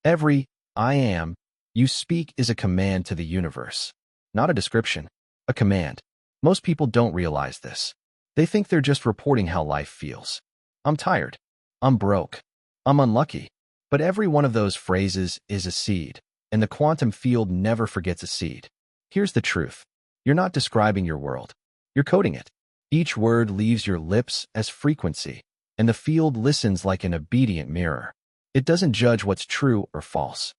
Every I am you speak is a command to the universe, not a description, a command. Most people don't realize this. They think they're just reporting how life feels. I'm tired. I'm broke. I'm unlucky. But every one of those phrases is a seed, and the quantum field never forgets a seed. Here's the truth. You're not describing your world. You're coding it. Each word leaves your lips as frequency, and the field listens like an obedient mirror. It doesn't judge what's true or false.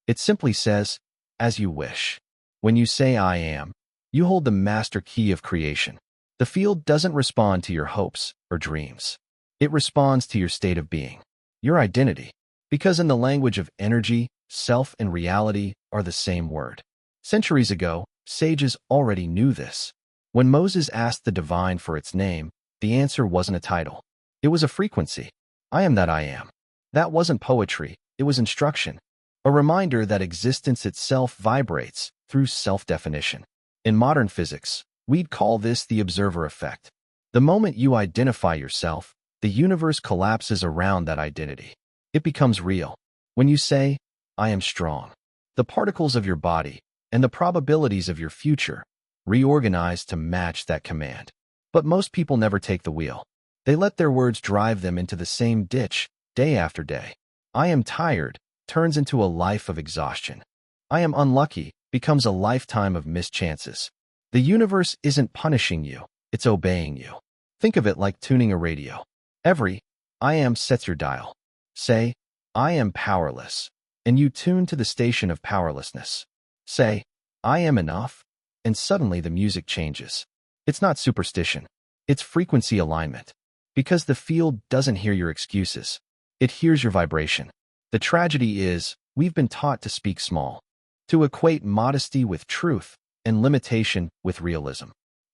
It simply says, as you wish. When you say I am, you hold the master key of creation. The field doesn't respond to your hopes or dreams. It responds to your state of being, your identity. Because in the language of energy, self and reality are the same word. Centuries ago, sages already knew this. When Moses asked the divine for its name, the answer wasn't a title. It was a frequency. I am that I am. That wasn't poetry, it was instruction. A reminder that existence itself vibrates through self-definition. In modern physics, we'd call this the observer effect. The moment you identify yourself, the universe collapses around that identity. It becomes real. When you say, I am strong, the particles of your body and the probabilities of your future reorganize to match that command. But most people never take the wheel. They let their words drive them into the same ditch day after day. I am tired turns into a life of exhaustion. I am unlucky becomes a lifetime of missed chances. The universe isn't punishing you, it's obeying you. Think of it like tuning a radio. Every I am sets your dial. Say, I am powerless, and you tune to the station of powerlessness. Say, I am enough, and suddenly the music changes. It's not superstition, it's frequency alignment. Because the field doesn't hear your excuses, it hears your vibration. The tragedy is, we've been taught to speak small, to equate modesty with truth and limitation with realism.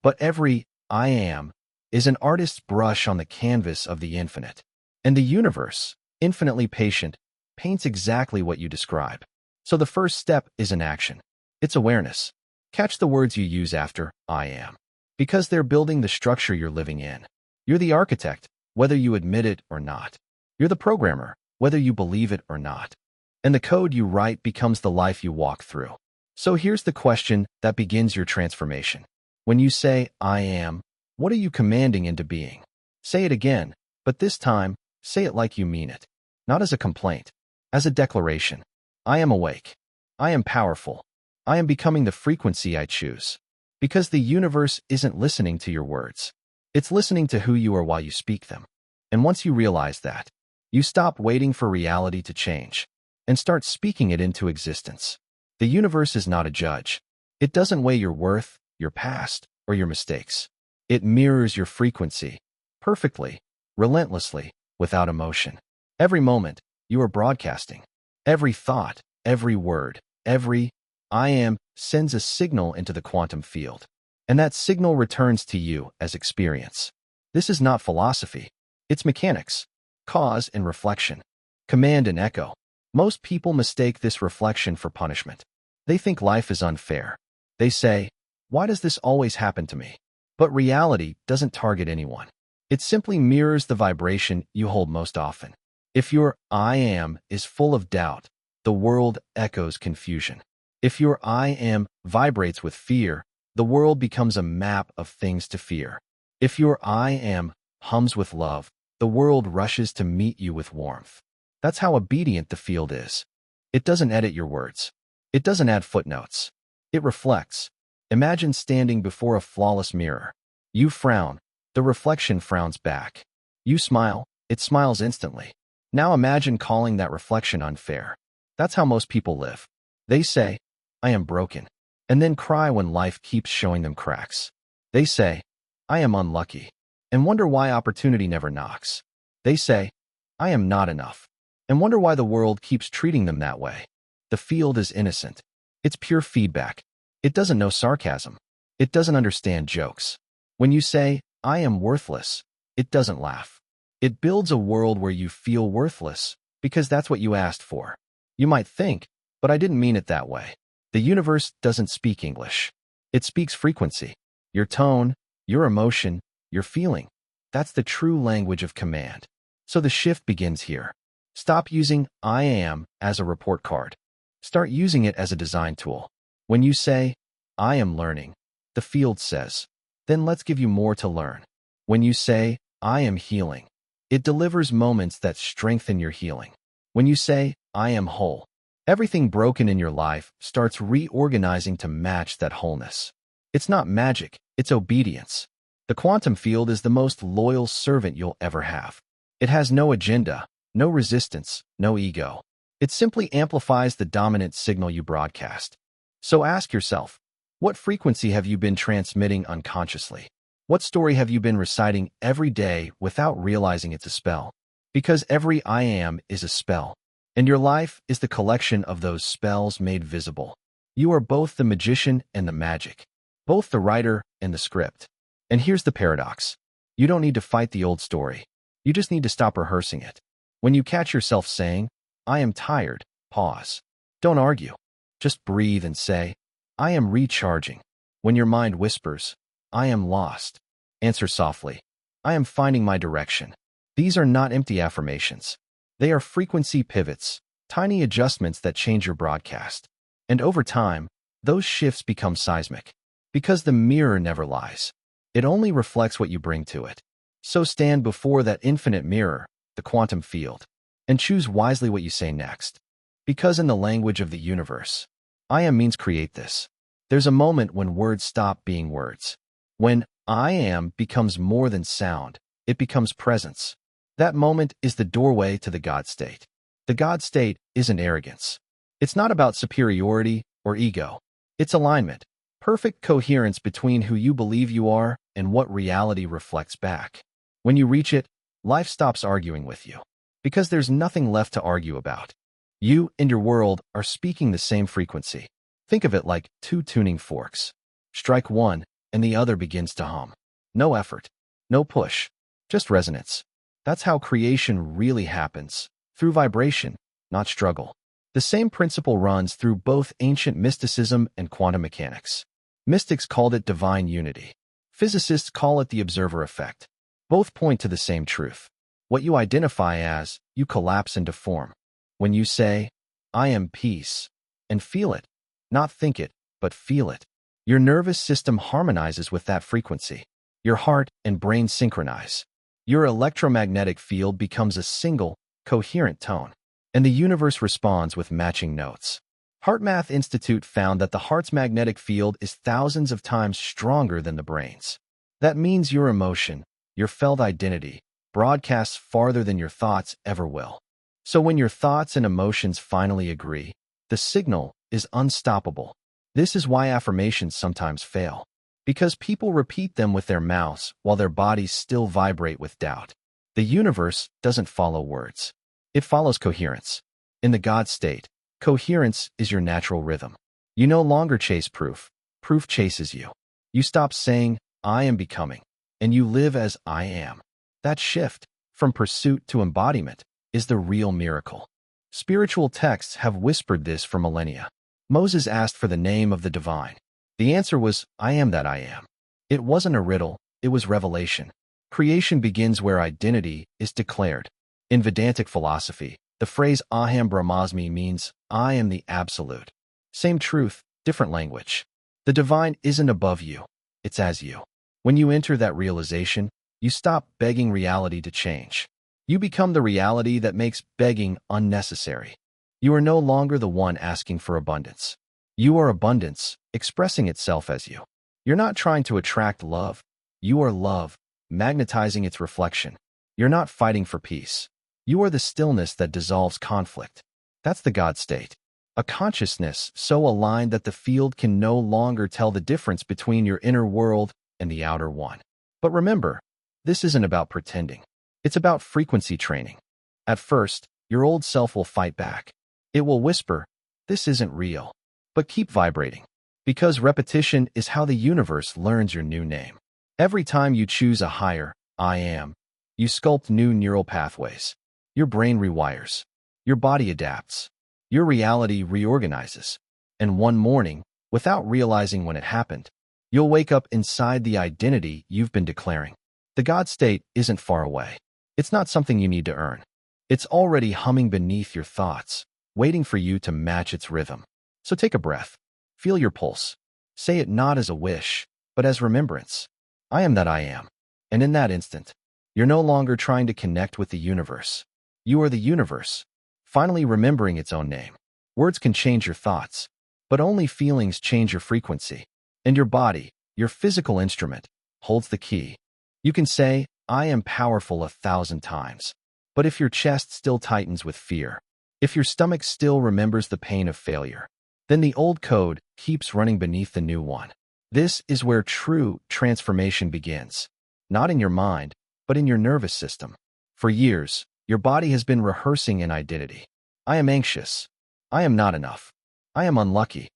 But every I am is an artist's brush on the canvas of the infinite. And the universe, infinitely patient, paints exactly what you describe. So the first step is an action. It's awareness. Catch the words you use after I am, because they're building the structure you're living in. You're the architect, whether you admit it or not. You're the programmer, whether you believe it or not. And the code you write becomes the life you walk through. So here's the question that begins your transformation. When you say, I am, what are you commanding into being? Say it again, but this time, say it like you mean it. Not as a complaint, as a declaration. I am awake. I am powerful. I am becoming the frequency I choose. Because the universe isn't listening to your words. It's listening to who you are while you speak them. And once you realize that, you stop waiting for reality to change and start speaking it into existence. The universe is not a judge. It doesn't weigh your worth, your past, or your mistakes. It mirrors your frequency perfectly, relentlessly, without emotion. Every moment, you are broadcasting. Every thought, every word, every I am sends a signal into the quantum field. And that signal returns to you as experience. This is not philosophy. It's mechanics. Cause and reflection. Command and echo. Most people mistake this reflection for punishment. They think life is unfair. They say, why does this always happen to me? But reality doesn't target anyone. It simply mirrors the vibration you hold most often. If your I am is full of doubt, the world echoes confusion. If your I am vibrates with fear, the world becomes a map of things to fear. If your I am hums with love, the world rushes to meet you with warmth. That's how obedient the field is. It doesn't edit your words. It doesn't add footnotes. It reflects. Imagine standing before a flawless mirror. You frown, the reflection frowns back. You smile, it smiles instantly. Now imagine calling that reflection unfair. That's how most people live. They say, I am broken, and then cry when life keeps showing them cracks. They say, I am unlucky, and wonder why opportunity never knocks. They say, I am not enough, and wonder why the world keeps treating them that way. The field is innocent. It's pure feedback. It doesn't know sarcasm. It doesn't understand jokes. When you say, I am worthless, it doesn't laugh. It builds a world where you feel worthless, because that's what you asked for. You might think, but I didn't mean it that way. The universe doesn't speak English. It speaks frequency. Your tone, your emotion, your feeling. That's the true language of command. So the shift begins here. Stop using I am as a report card. Start using it as a design tool. When you say, I am learning, the field says, then let's give you more to learn. When you say, I am healing, it delivers moments that strengthen your healing. When you say, I am whole, everything broken in your life starts reorganizing to match that wholeness. It's not magic, it's obedience. The quantum field is the most loyal servant you'll ever have. It has no agenda, no resistance, no ego. It simply amplifies the dominant signal you broadcast. So ask yourself, what frequency have you been transmitting unconsciously? What story have you been reciting every day without realizing it's a spell? Because every I am is a spell, and your life is the collection of those spells made visible. You are both the magician and the magic, both the writer and the script. And here's the paradox. You don't need to fight the old story. You just need to stop rehearsing it. When you catch yourself saying, I am tired, pause. Don't argue. Just breathe and say, I am recharging. When your mind whispers, I am lost, answer softly, I am finding my direction. These are not empty affirmations. They are frequency pivots, tiny adjustments that change your broadcast. And over time, those shifts become seismic. Because the mirror never lies. It only reflects what you bring to it. So stand before that infinite mirror, the quantum field, and choose wisely what you say next. Because in the language of the universe, I am means create this. There's a moment when words stop being words. When I am becomes more than sound, it becomes presence. That moment is the doorway to the God state. The God state isn't arrogance. It's not about superiority or ego. It's alignment, perfect coherence between who you believe you are and what reality reflects back. When you reach it, life stops arguing with you, because there's nothing left to argue about. You and your world are speaking the same frequency. Think of it like two tuning forks. Strike one, and the other begins to hum. No effort, no push, just resonance. That's how creation really happens, through vibration, not struggle. The same principle runs through both ancient mysticism and quantum mechanics. Mystics called it divine unity. Physicists call it the observer effect. Both point to the same truth. What you identify as, you collapse into form. When you say, I am peace, and feel it, not think it, but feel it, your nervous system harmonizes with that frequency. Your heart and brain synchronize. Your electromagnetic field becomes a single, coherent tone, and the universe responds with matching notes. HeartMath Institute found that the heart's magnetic field is thousands of times stronger than the brain's. That means your emotion, your felt identity, broadcasts farther than your thoughts ever will. So when your thoughts and emotions finally agree, the signal is unstoppable. This is why affirmations sometimes fail. Because people repeat them with their mouths while their bodies still vibrate with doubt. The universe doesn't follow words. It follows coherence. In the God state, coherence is your natural rhythm. You no longer chase proof. Proof chases you. You stop saying, I am becoming, and you live as I am. That shift, from pursuit to embodiment, is the real miracle. Spiritual texts have whispered this for millennia. Moses asked for the name of the divine. The answer was, I am that I am. It wasn't a riddle, it was revelation. Creation begins where identity is declared. In Vedantic philosophy, the phrase Aham Brahmasmi means, I am the absolute. Same truth, different language. The divine isn't above you, it's as you. When you enter that realization, you stop begging reality to change. You become the reality that makes begging unnecessary. You are no longer the one asking for abundance. You are abundance, expressing itself as you. You're not trying to attract love. You are love, magnetizing its reflection. You're not fighting for peace. You are the stillness that dissolves conflict. That's the God state. A consciousness so aligned that the field can no longer tell the difference between your inner world and the outer one. But remember, this isn't about pretending. It's about frequency training. At first, your old self will fight back. It will whisper, this isn't real. But keep vibrating. Because repetition is how the universe learns your new name. Every time you choose a higher, I am, you sculpt new neural pathways. Your brain rewires. Your body adapts. Your reality reorganizes. And one morning, without realizing when it happened, you'll wake up inside the identity you've been declaring. The God state isn't far away. It's not something you need to earn. It's already humming beneath your thoughts, waiting for you to match its rhythm. So take a breath. Feel your pulse. Say it not as a wish, but as remembrance. I am that I am. And in that instant, you're no longer trying to connect with the universe. You are the universe, finally remembering its own name. Words can change your thoughts, but only feelings change your frequency. And your body, your physical instrument, holds the key. You can say, I am powerful 1,000 times. But if your chest still tightens with fear, if your stomach still remembers the pain of failure, then the old code keeps running beneath the new one. This is where true transformation begins. Not in your mind, but in your nervous system. For years, your body has been rehearsing an identity. I am anxious. I am not enough. I am unlucky.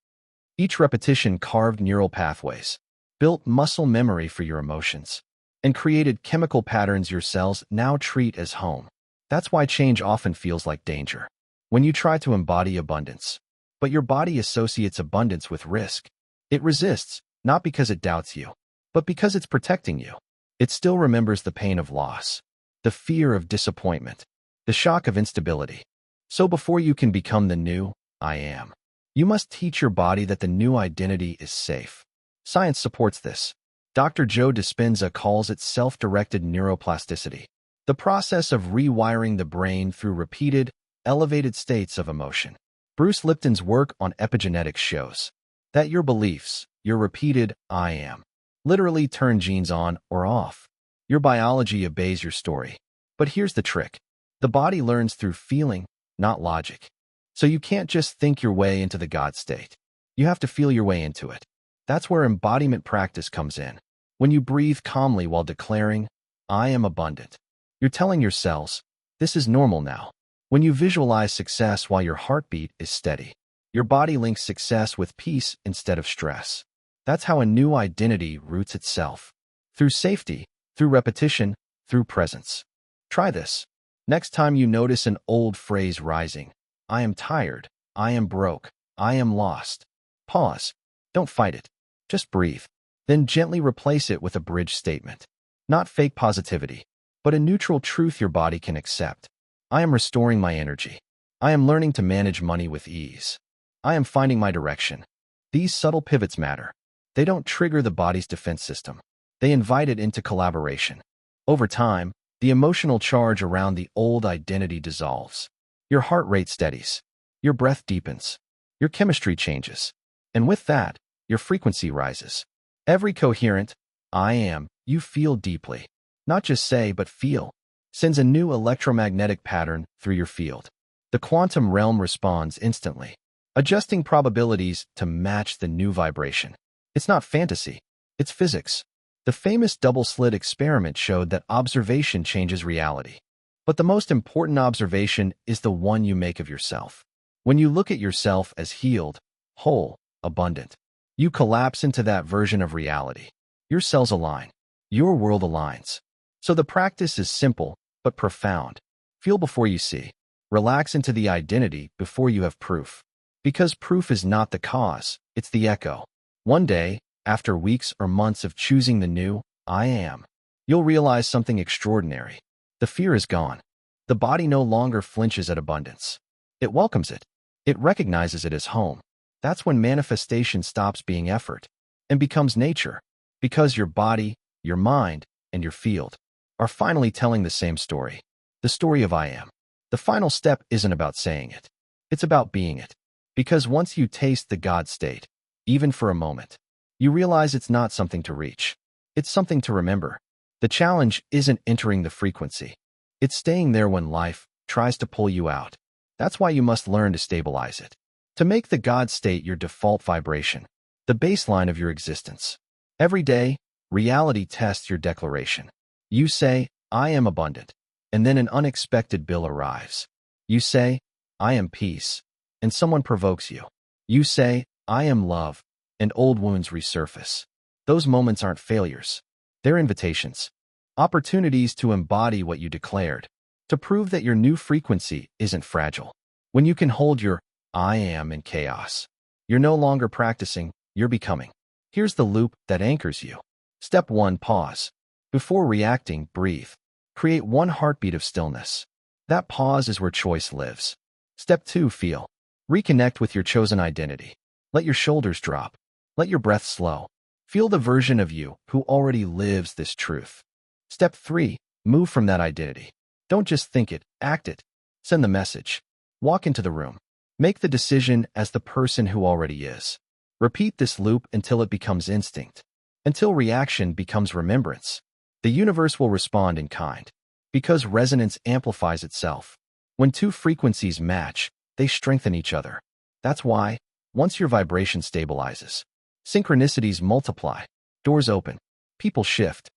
Each repetition carved neural pathways, built muscle memory for your emotions, and created chemical patterns your cells now treat as home. That's why change often feels like danger. When you try to embody abundance, but your body associates abundance with risk, it resists, not because it doubts you, but because it's protecting you. It still remembers the pain of loss, the fear of disappointment, the shock of instability. So before you can become the new I am, you must teach your body that the new identity is safe. Science supports this. Dr. Joe Dispenza calls it self-directed neuroplasticity, the process of rewiring the brain through repeated, elevated states of emotion. Bruce Lipton's work on epigenetics shows that your beliefs, your repeated I am, literally turn genes on or off. Your biology obeys your story. But here's the trick. The body learns through feeling, not logic. So you can't just think your way into the God state. You have to feel your way into it. That's where embodiment practice comes in. When you breathe calmly while declaring, I am abundant, you're telling your cells, this is normal now. When you visualize success while your heartbeat is steady, your body links success with peace instead of stress. That's how a new identity roots itself. Through safety, through repetition, through presence. Try this. Next time you notice an old phrase rising, I am tired, I am broke, I am lost. Pause. Don't fight it. Just breathe. Then gently replace it with a bridge statement. Not fake positivity, but a neutral truth your body can accept. I am restoring my energy. I am learning to manage money with ease. I am finding my direction. These subtle pivots matter. They don't trigger the body's defense system. They invite it into collaboration. Over time, the emotional charge around the old identity dissolves. Your heart rate steadies. Your breath deepens. Your chemistry changes. And with that, your frequency rises. Every coherent, I am, you feel deeply. Not just say, but feel. Sends a new electromagnetic pattern through your field. The quantum realm responds instantly, adjusting probabilities to match the new vibration. It's not fantasy. It's physics. The famous double-slit experiment showed that observation changes reality. But the most important observation is the one you make of yourself. When you look at yourself as healed, whole, abundant, you collapse into that version of reality. Your cells align. Your world aligns. So the practice is simple, but profound. Feel before you see. Relax into the identity before you have proof. Because proof is not the cause, it's the echo. One day, after weeks or months of choosing the new I am, you'll realize something extraordinary. The fear is gone. The body no longer flinches at abundance. It welcomes it. It recognizes it as home. That's when manifestation stops being effort and becomes nature, because your body, your mind, and your field are finally telling the same story, the story of I am. The final step isn't about saying it. It's about being it. Because once you taste the God state, even for a moment, you realize it's not something to reach. It's something to remember. The challenge isn't entering the frequency. It's staying there when life tries to pull you out. That's why you must learn to stabilize it. To make the God state your default vibration, the baseline of your existence. Every day, reality tests your declaration. You say, I am abundant, and then an unexpected bill arrives. You say, I am peace, and someone provokes you. You say, I am love, and old wounds resurface. Those moments aren't failures. They're invitations. Opportunities to embody what you declared, to prove that your new frequency isn't fragile. When you can hold your I am in chaos, you're no longer practicing, you're becoming. Here's the loop that anchors you. Step 1, pause. Before reacting, breathe. Create one heartbeat of stillness. That pause is where choice lives. Step 2, feel. Reconnect with your chosen identity. Let your shoulders drop. Let your breath slow. Feel the version of you who already lives this truth. Step 3, move from that identity. Don't just think it, act it. Send the message. Walk into the room. Make the decision as the person who already is. Repeat this loop until it becomes instinct, until reaction becomes remembrance. The universe will respond in kind, because resonance amplifies itself. When two frequencies match, they strengthen each other. That's why, once your vibration stabilizes, synchronicities multiply, doors open, people shift.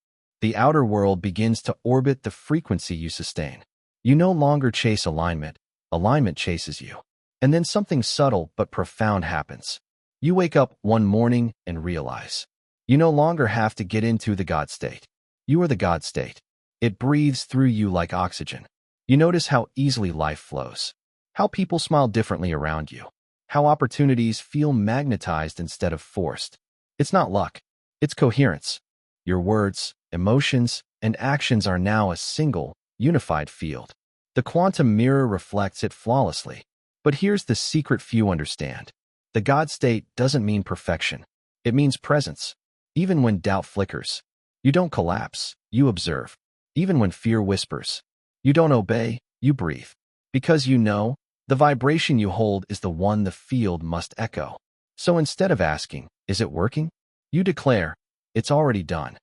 The outer world begins to orbit the frequency you sustain. You no longer chase alignment, alignment chases you. And then something subtle but profound happens. You wake up one morning and realize you no longer have to get into the God state. You are the God state. It breathes through you like oxygen. You notice how easily life flows, how people smile differently around you, how opportunities feel magnetized instead of forced. It's not luck, it's coherence. Your words, emotions, and actions are now a single, unified field. The quantum mirror reflects it flawlessly. But here's the secret few understand. The God state doesn't mean perfection. It means presence. Even when doubt flickers, you don't collapse, you observe. Even when fear whispers, you don't obey, you breathe. Because you know, the vibration you hold is the one the field must echo. So instead of asking, is it working? You declare, it's already done.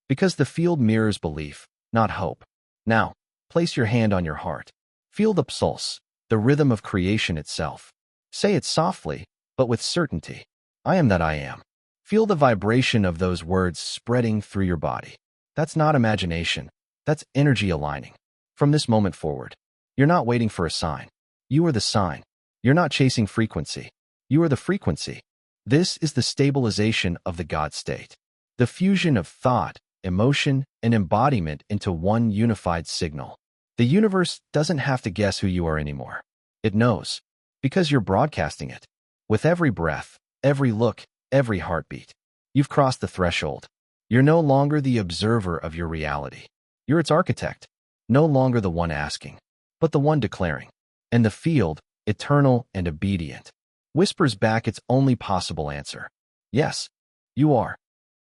Because the field mirrors belief, not hope. Now, place your hand on your heart. Feel the pulse, the rhythm of creation itself. Say it softly, but with certainty. I am that I am. Feel the vibration of those words spreading through your body. That's not imagination. That's energy aligning. From this moment forward, you're not waiting for a sign. You are the sign. You're not chasing frequency. You are the frequency. This is the stabilization of the God state. The fusion of thought, emotion, and embodiment into one unified signal. The universe doesn't have to guess who you are anymore. It knows, because you're broadcasting it. With every breath, every look, every heartbeat, you've crossed the threshold. You're no longer the observer of your reality. You're its architect, no longer the one asking, but the one declaring. And the field, eternal and obedient, whispers back its only possible answer. Yes, you are.